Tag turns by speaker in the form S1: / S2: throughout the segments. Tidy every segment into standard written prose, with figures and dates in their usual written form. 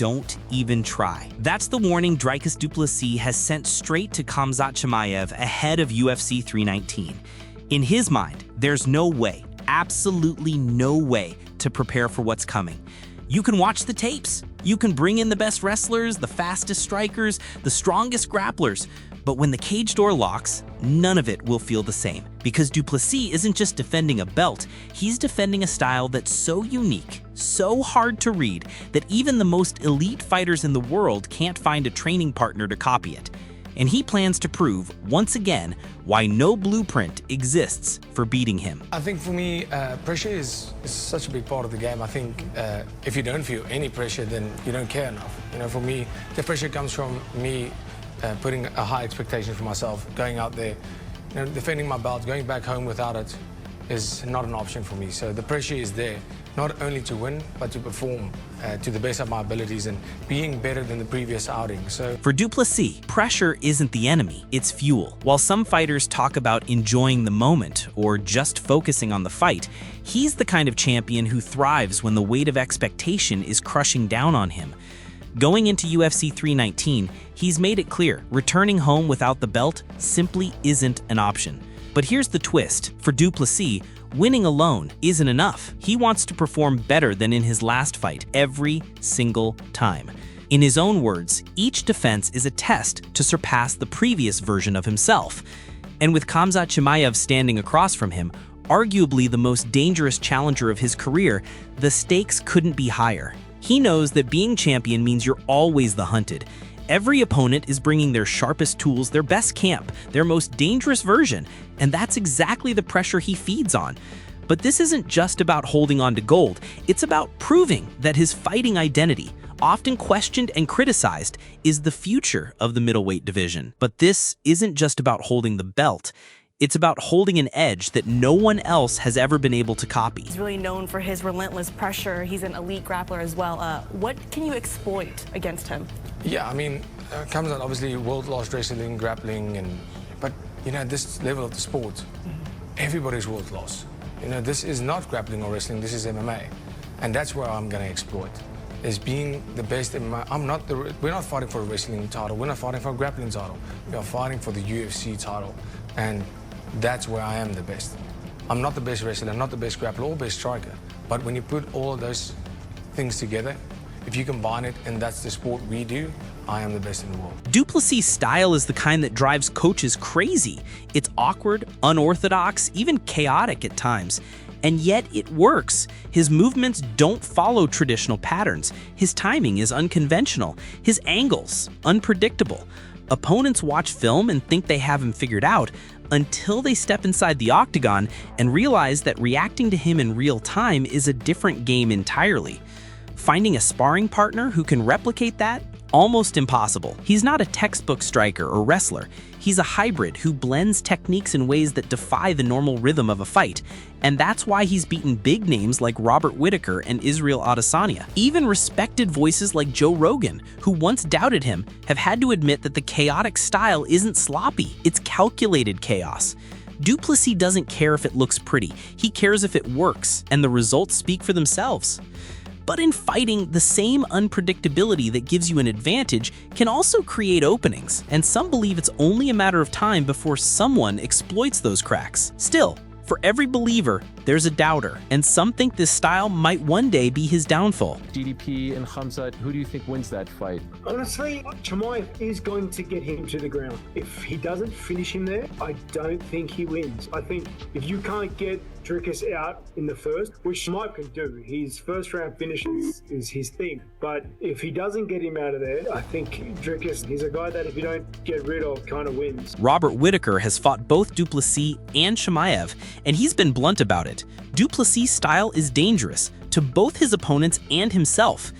S1: don't even try. That's the warning Dricus Du Plessis has sent straight to Khamzat Chimaev ahead of UFC 319. In his mind, there's no way, absolutely no way, to prepare for what's coming. You can watch the tapes. You can bring in the best wrestlers, the fastest strikers, the strongest grapplers. But when the cage door locks, none of it will feel the same. Because Du Plessis isn't just defending a belt, he's defending a style that's so unique, so hard to read, that even the most elite fighters in the world can't find a training partner to copy it. And he plans to prove, once again, why no blueprint exists for beating him.
S2: I think for me, pressure is such a big part of the game. I think if you don't feel any pressure, then you don't care enough. You know, for me, the pressure comes from me putting a high expectation for myself, going out there, you know, defending my belt, going back home without it is not an option for me. So the pressure is there, not only to win, but to perform to the best of my abilities and being better than the previous outing. So
S1: for Du Plessis, pressure isn't the enemy, it's fuel. While some fighters talk about enjoying the moment or just focusing on the fight, he's the kind of champion who thrives when the weight of expectation is crushing down on him. Going into UFC 319, he's made it clear, returning home without the belt simply isn't an option. But here's the twist. For Du Plessis, winning alone isn't enough. He wants to perform better than in his last fight every single time. In his own words, each defense is a test to surpass the previous version of himself. And with Khamzat Chimaev standing across from him, arguably the most dangerous challenger of his career, the stakes couldn't be higher. He knows that being champion means you're always the hunted. Every opponent is bringing their sharpest tools, their best camp, their most dangerous version, and that's exactly the pressure he feeds on. But this isn't just about holding on to gold, it's about proving that his fighting identity, often questioned and criticized, is the future of the middleweight division. But this isn't just about holding the belt. It's about holding an edge that no one else has ever been able to copy.
S3: He's really known for his relentless pressure. He's an elite grappler as well. What can you exploit against him?
S2: yeah, I mean, Khamzat obviously world-class wrestling, grappling, but you know, at this level of the sport, everybody's world-class. You know, this is not grappling or wrestling, this is MMA. And that's where I'm going to exploit, is being the best in my... we're not fighting for a wrestling title, we're not fighting for a grappling title. We are fighting for the UFC title. And that's where I am the best. I'm not the best wrestler, I'm not the best grappler or best striker. But when you put all of those things together, if you combine it and that's the sport we do, I am the best in the world.
S1: Du Plessis' style is the kind that drives coaches crazy. It's awkward, unorthodox, even chaotic at times. And yet it works. His movements don't follow traditional patterns. His timing is unconventional. His angles, unpredictable. Opponents watch film and think they have him figured out until they step inside the octagon and realize that reacting to him in real time is a different game entirely. Finding a sparring partner who can replicate that? Almost impossible. He's not a textbook striker or wrestler. He's a hybrid who blends techniques in ways that defy the normal rhythm of a fight. And that's why he's beaten big names like Robert Whittaker and Israel Adesanya. Even respected voices like Joe Rogan, who once doubted him, have had to admit that the chaotic style isn't sloppy, it's calculated chaos. Du Plessis doesn't care if it looks pretty, he cares if it works, and the results speak for themselves. But in fighting, the same unpredictability that gives you an advantage can also create openings, and some believe it's only a matter of time before someone exploits those cracks. Still, for every believer, there's a doubter, and some think this style might one day be his downfall.
S4: DDP and Khamzat, who do you think wins that fight?
S5: Honestly, Chimaev is going to get him to the ground. If he doesn't finish him there, I don't think he wins. I think if you can't get Dricus out in the first, which Chimaev can do, his first round finish is his thing. But if he doesn't get him out of there, I think Dricus, he's a guy that if you don't get rid of, kind of wins.
S1: Robert Whittaker has fought both Du Plessis and Chimaev, and he's been blunt about it. Du Plessis' style is dangerous to both his opponents and himself.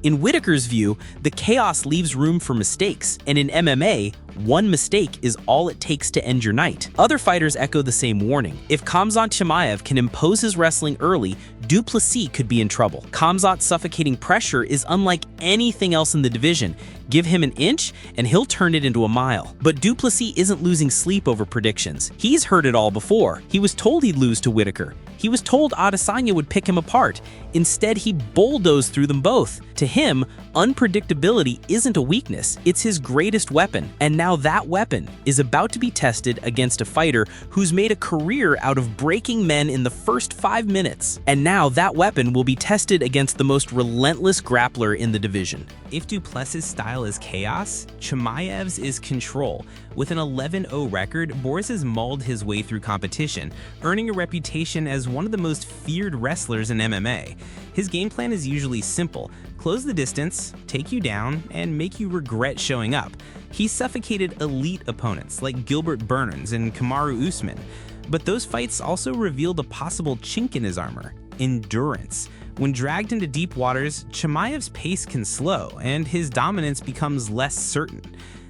S1: In Whittaker's view, the chaos leaves room for mistakes, and in MMA, one mistake is all it takes to end your night. Other fighters echo the same warning. If Khamzat Chimaev can impose his wrestling early, Du Plessis could be in trouble. Khamzat's suffocating pressure is unlike anything else in the division. Give him an inch, and he'll turn it into a mile. But Du Plessis isn't losing sleep over predictions. He's heard it all before. He was told he'd lose to Whittaker. He was told Adesanya would pick him apart. Instead, he bulldozed through them both. To him, unpredictability isn't a weakness, it's his greatest weapon. And now that weapon is about to be tested against a fighter who's made a career out of breaking men in the first 5 minutes. And now that weapon will be tested against the most relentless grappler in the division. If Du Plessis' style is chaos, Chimaev's is control. With an 11-0 record, Boris has mauled his way through competition, earning a reputation as one of the most feared wrestlers in MMA. His game plan is usually simple: close the distance, take you down, and make you regret showing up. He's suffocated elite opponents like Gilbert Burns and Kamaru Usman. But those fights also revealed a possible chink in his armor: endurance. When dragged into deep waters, Chimaev's pace can slow, and his dominance becomes less certain.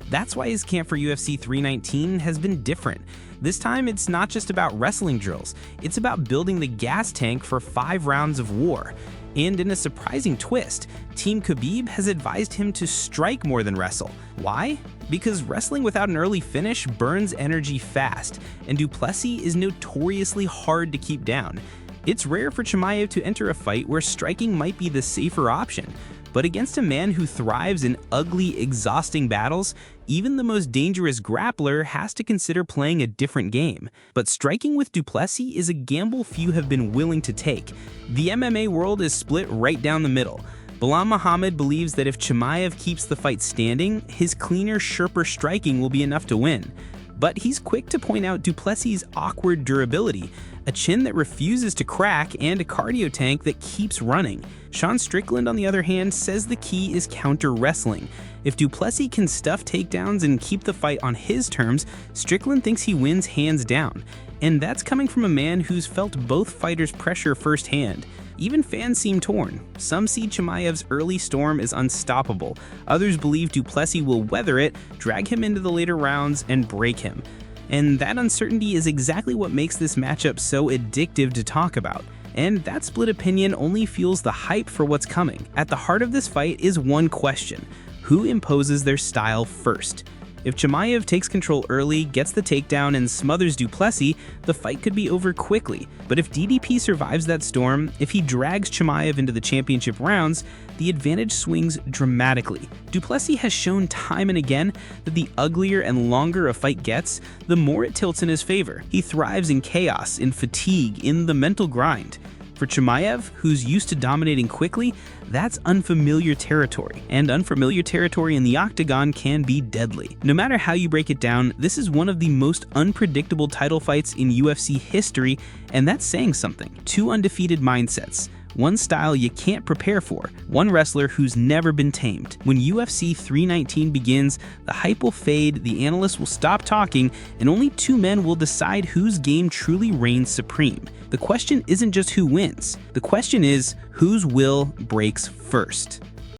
S1: That's why his camp for UFC 319 has been different. This time, it's not just about wrestling drills, it's about building the gas tank for 5 rounds of war. And in a surprising twist, Team Khabib has advised him to strike more than wrestle. Why? Because wrestling without an early finish burns energy fast, and Du Plessis is notoriously hard to keep down. It's rare for Chimaev to enter a fight where striking might be the safer option, but against a man who thrives in ugly, exhausting battles, even the most dangerous grappler has to consider playing a different game. But striking with Du Plessis is a gamble few have been willing to take. The MMA world is split right down the middle. Bilal Muhammad believes that if Chimaev keeps the fight standing, his cleaner, sharper striking will be enough to win. But he's quick to point out Du Plessis' awkward durability, a chin that refuses to crack and a cardio tank that keeps running. Sean Strickland, on the other hand, says the key is counter-wrestling. If Du Plessis can stuff takedowns and keep the fight on his terms, Strickland thinks he wins hands down. And that's coming from a man who's felt both fighters' pressure firsthand. Even fans seem torn. Some see Chimaev's early storm as unstoppable. Others believe Du Plessis will weather it, drag him into the later rounds, and break him. And that uncertainty is exactly what makes this matchup so addictive to talk about. And that split opinion only fuels the hype for what's coming. At the heart of this fight is one question: who imposes their style first? If Chimaev takes control early, gets the takedown, and smothers Du Plessis, the fight could be over quickly. But if DDP survives that storm, if he drags Chimaev into the championship rounds, the advantage swings dramatically. Du Plessis has shown time and again that the uglier and longer a fight gets, the more it tilts in his favor. He thrives in chaos, in fatigue, in the mental grind. For Chimaev, who's used to dominating quickly, that's unfamiliar territory, and unfamiliar territory in the octagon can be deadly. No matter how you break it down, this is one of the most unpredictable title fights in UFC history, and that's saying something. 2 undefeated mindsets, one style you can't prepare for, one wrestler who's never been tamed. When UFC 319 begins, the hype will fade, the analysts will stop talking, and only 2 men will decide whose game truly reigns supreme. The question isn't just who wins. The question is, whose will breaks first?